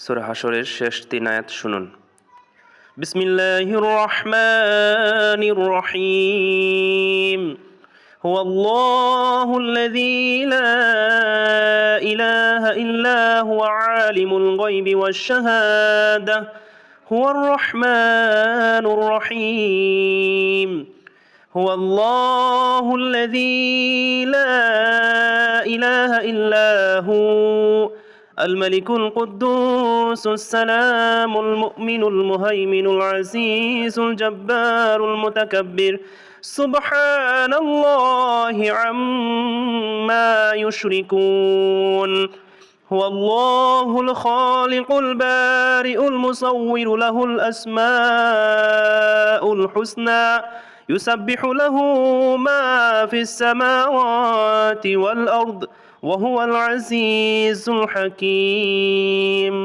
সূরা হাশরের শেষ 3 আয়াত শুনুন। বিসমিল্লাহির রহমানির রহিম। হুয়াল্লাহুল্লাযী লা ইলাহা ইল্লা হুয়া আলিমুল গায়বি ওয়াশ শাহাদাহ হুয়ার রহমানুর রহিম। হুয়াল্লাহুল্লাযী লা ইলাহা ইল্লা হু الملك القدوس السلام المؤمن المهيمن العزيز الجبار المتكبر سبحان الله عما يشركون. هو الله الخالق البارئ المصور له الأسماء الحسنى يسبح له ما في السماوات والأرض وهو العزيز الحكيم.